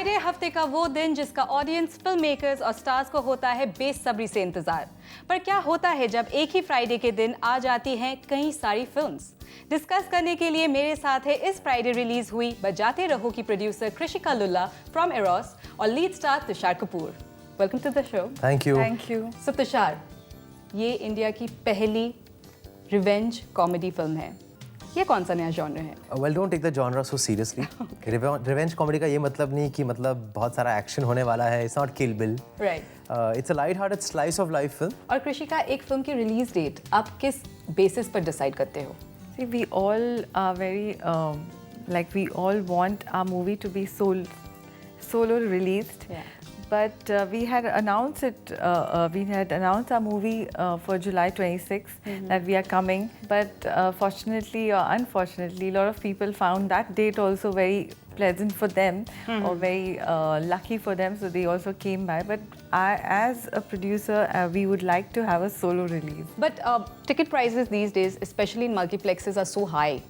Friday हफ्ते का वो दिन जिसका ऑडियंस, फिल्म मेकर्स और स्टार्स को होता है बेसब्री से इंतजार। पर क्या होता है जब एक ही फ्राइडे के दिन आ जाती हैं कई सारी फिल्म्स? डिस्कस करने के लिए मेरे साथ है इस फ्राइडे रिलीज हुई बजाते रहो की producer Krishika Lulla from Eros और lead star Tushar Kapoor. Welcome to the show. Thank you. Thank you. So Tushar, ये इंडिया की पहली रिवेंज कॉमेडी फिल्म है। ये कौन सा नया जॉनर है? Well, don't take the genre so seriously. Revenge comedy का ये मतलब नहीं कि मतलब बहुत सारा एक्शन होने वाला है। It's not kill bill. Right. It's a light hearted slice of life film. और कृषिका, एक फिल्म की रिलीज डेट आप किस बेसिस पर डिसाइड करते हो? See, we all are very like we all want our movie to be solo released. Yeah. But we had announced it. We had announced our movie for July 26th that we are coming. But fortunately or unfortunately, a lot of people found that date also very pleasant for them or very lucky for them. So they also came by. But I, as a producer, we would like to have a solo release. But ticket prices these days, especially in multiplexes, are so high.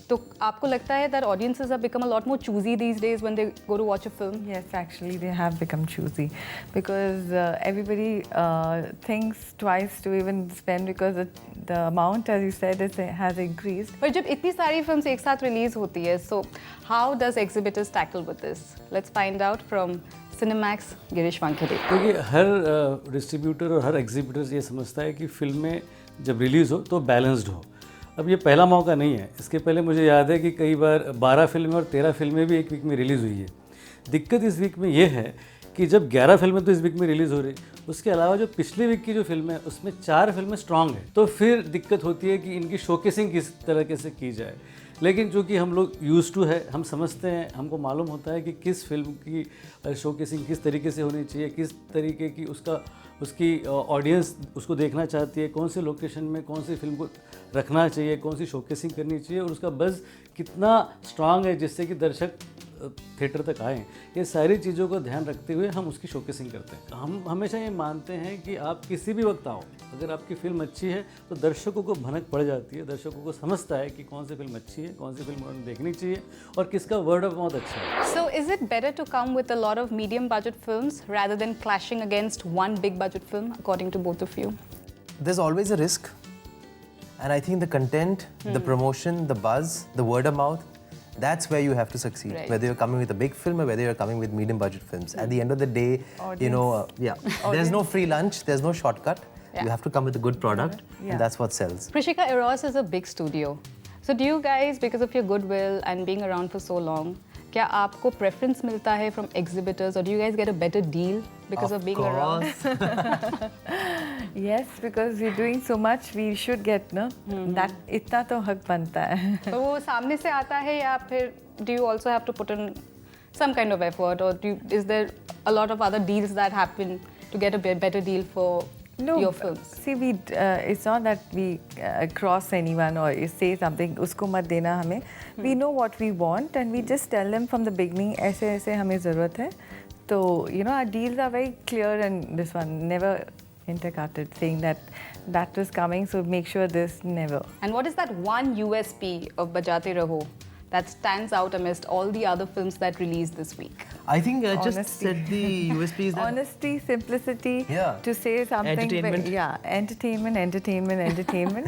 तो आपको लगता है that audiences have become a lot more choosy these days when they go to watch a film? Yes, actually, they have become choosy because everybody thinks twice to even spend because the amount, as you said, has increased. पर जब इतनी सारी films एक साथ release होती है, so how does exhibitors tackle with this? Let's find out from Cinemax Girish Wankhede. क्योंकि हर distributor और हर एग्जीबिटर ये समझता है कि फिल्में जब रिलीज़ हो तो बैलेंस्ड हो। अब ये पहला मौका नहीं है। इसके पहले मुझे याद है कि कई बार 12 फिल्में और 13 फिल्में भी एक वीक में रिलीज़ हुई है। दिक्कत इस वीक में ये है कि जब 11 फिल्में तो इस वीक में रिलीज़ हो रही, उसके अलावा जो पिछले वीक की जो फिल्में हैं उसमें 4 फिल्में स्ट्रांग हैं, तो फिर दिक्कत होती है कि इनकी शोकेसिंग किस तरीके से की जाए। लेकिन चूँकि हम लोग यूज़ टू है, हम समझते हैं, हमको मालूम होता है कि किस फिल्म की शोकेसिंग किस तरीके से होनी चाहिए, किस तरीके की उसकी ऑडियंस उसको देखना चाहती है, कौन से लोकेशन में कौन सी फिल्म को रखना चाहिए, कौन सी शोकेसिंग करनी चाहिए और उसका बज़ कितना स्ट्रांग है जिससे कि दर्शक थिएटर तक आएँ। ये सारी चीज़ों को ध्यान रखते हुए हम उसकी शोकेसिंग करते हैं। हम हमेशा ये मानते हैं कि आप किसी भी वक्त आओ, अगर आपकी फिल्म अच्छी है तो दर्शकों को भनक पड़ जाती है, दर्शकों को समझता है कि कौन सी फिल्म अच्छी है, कौन सी फिल्म उन्हें देखनी चाहिए और किसका वर्ड ऑफ माउथ अच्छा है। So is it better to come with a lot of medium budget films rather than clashing against one big budget film, according to both of you? There's always a risk. And I think the content, the promotion, the buzz, the word of mouth, that's where you have to succeed. Right. Whether you're coming with a big film or whether you're coming with medium budget films. At the end of the day, you know, there's no free lunch, there's no shortcut. Yeah. You have to come with a good product and that's what sells. Krishika, Eros is a big studio. So do you guys, because of your goodwill and being around for so long, क्या आपको preference मिलता है from exhibitors or do you guys get a better deal because of being around? Yes, because we're doing so much, we should get that. इतना तो हक बनता है। तो वो सामने से आता है या फिर do you also have to put in some kind of effort or is there a lot of other deals that happen to get a better deal for your films? See, it's not that we cross anyone or say something, उसको मत देना हमें. We know what we want and we just tell them from the beginning, ऐसे ऐसे हमें ज़रूरत है. So, you know, our deals are very clear and this one never intercutted saying that was coming, so make sure this never. And what is that one USP of Bajate Raho that stands out amidst all the other films that released this week? I think I just Honesty. said the USP is that Honesty, simplicity, Yeah. to say something. Entertainment. Entertainment.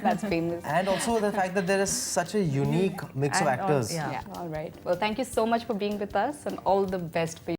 That's famous. and also the fact that there is such a unique mix of And actors. yeah. Yeah, all right. Well, thank you so much for being with us and all the best for you.